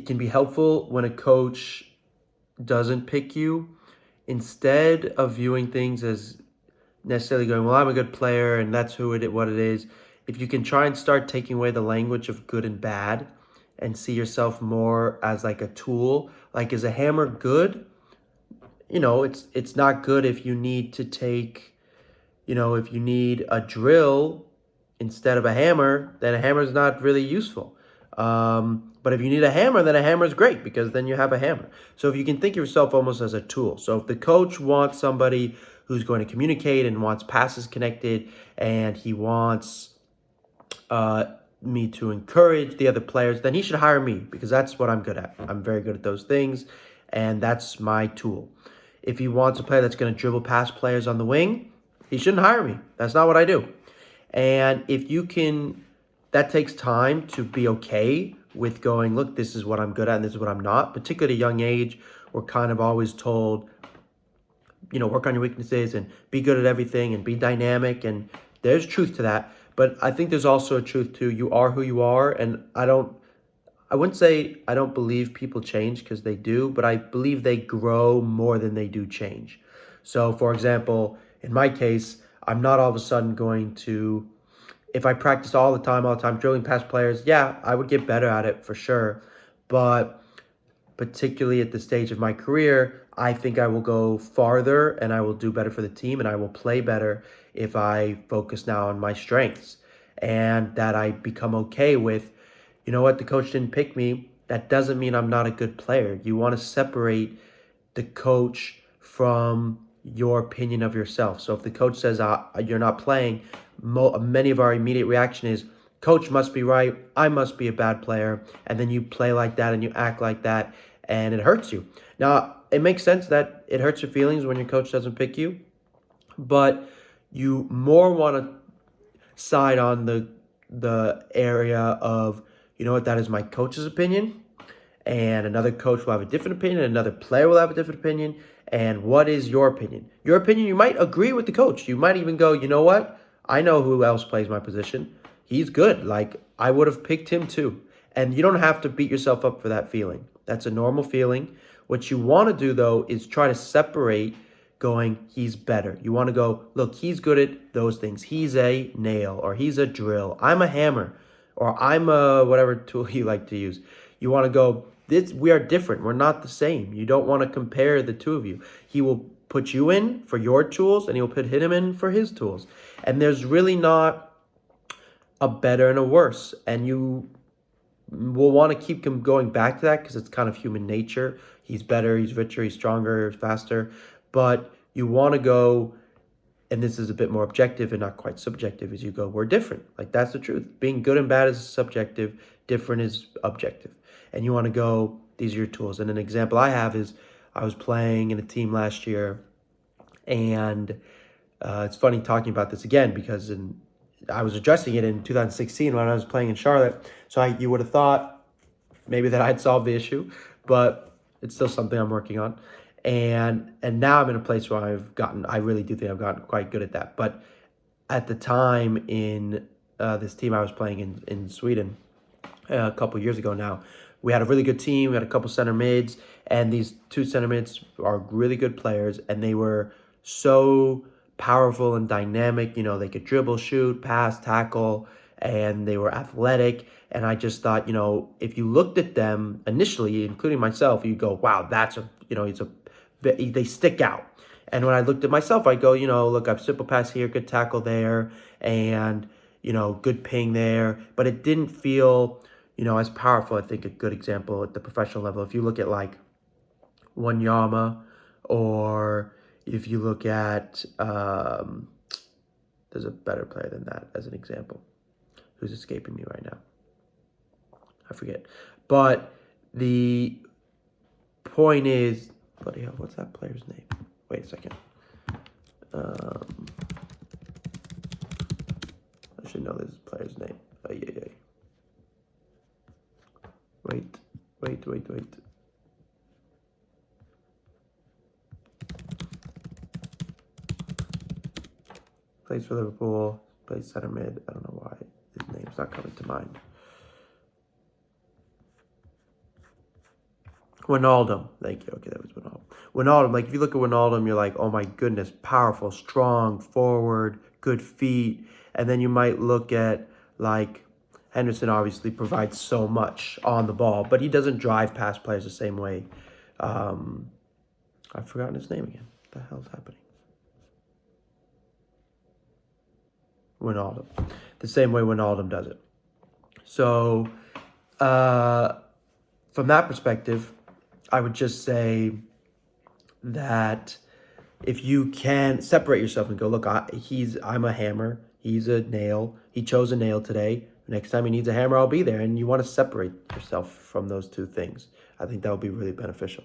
can be helpful when a coach doesn't pick you. Instead of viewing things as necessarily going, well, I'm a good player and that's what it is. If you can try and start taking away the language of good and bad and see yourself more as like a tool, like is a hammer good? It's not good if you need to take, if you need a drill instead of a hammer, then a hammer is not really useful. But if you need a hammer, then a hammer is great because then you have a hammer. So if you can think of yourself almost as a tool. So if the coach wants somebody who's going to communicate and wants passes connected, and he wants me to encourage the other players, then he should hire me because that's what I'm good at. I'm very good at those things, and that's my tool. If he wants a player that's going to dribble past players on the wing, he shouldn't hire me. That's not what I do. And if you can, that takes time to be okay with going, look, this is what I'm good at and this is what I'm not. Particularly at a young age, we're kind of always told, work on your weaknesses and be good at everything and be dynamic. And there's truth to that. But I think there's also a truth to you are who you are. And I wouldn't say I don't believe people change because they do, but I believe they grow more than they do change. So, for example, in my case, I'm not all of a sudden going to, if I practiced all the time, drilling past players, yeah, I would get better at it for sure. But particularly at the stage of my career, I think I will go farther and I will do better for the team and I will play better if I focus now on my strengths and that I become okay with, you know what, the coach didn't pick me. That doesn't mean I'm not a good player. You want to separate the coach from your opinion of yourself. So if the coach says you're not playing, many of our immediate reaction is, coach must be right, I must be a bad player, and then you play like that and you act like that, and it hurts you. Now, it makes sense that it hurts your feelings when your coach doesn't pick you, but you more want to side on the area of, you know what, that is my coach's opinion, and another coach will have a different opinion, another player will have a different opinion, and what is your opinion? Your opinion, you might agree with the coach. You might even go, you know what, I know who else plays my position. He's good. Like, I would have picked him too. And you don't have to beat yourself up for that feeling. That's a normal feeling. What you want to do, though, is try to separate going, he's better. You want to go, look, he's good at those things. He's a nail or he's a drill. I'm a hammer or I'm a whatever tool you like to use. You want to go, we are different. We're not the same. You don't want to compare the two of you. He will put you in for your tools and he'll put him in for his tools. And there's really not a better and a worse. And you will want to keep going back to that because it's kind of human nature. He's better, he's richer, he's stronger, he's faster. But you want to go, and this is a bit more objective and not quite subjective, as you go, we're different. Like, that's the truth. Being good and bad is subjective, different is objective. And you want to go, these are your tools. And an example I have is I was playing in a team last year, and it's funny talking about this again because I was addressing it in 2016 when I was playing in Charlotte. So you would have thought maybe that I'd solved the issue, but it's still something I'm working on. And now I'm in a place where I really do think I've gotten quite good at that. But at the time in this team I was playing in Sweden a couple years ago now, we had a really good team. We had a couple center mids, and these two center mids are really good players, and they were so powerful and dynamic. They could dribble, shoot, pass, tackle, and they were athletic. And I just thought, if you looked at them initially, including myself, you go, wow, they stick out. And when I looked at myself, I go, look, I've simple pass here, good tackle there, and, good ping there. But it didn't feel, as powerful. I think a good example at the professional level, if you look at like Wanyama, or if you look at, there's a better player than that as an example, who's escaping me right now. I forget. But the point is, bloody hell, what's that player's name? Wait a second. I should know this player's name. Wait. Plays for Liverpool, plays center mid. I don't know why his name's not coming to mind. Wijnaldum. Thank you. Okay, that was Wijnaldum. Wijnaldum, like if you look at Wijnaldum, you're like, oh my goodness, powerful, strong, forward, good feet. And then you might look at like Henderson obviously provides so much on the ball, but he doesn't drive past players the same way. I've forgotten his name again. What the hell's happening? Wijnaldum. The same way Wijnaldum does it. So, from that perspective, I would just say that if you can separate yourself and go, look, I'm a hammer, he's a nail, he chose a nail today. Next time he needs a hammer, I'll be there. And you want to separate yourself from those two things. I think that would be really beneficial.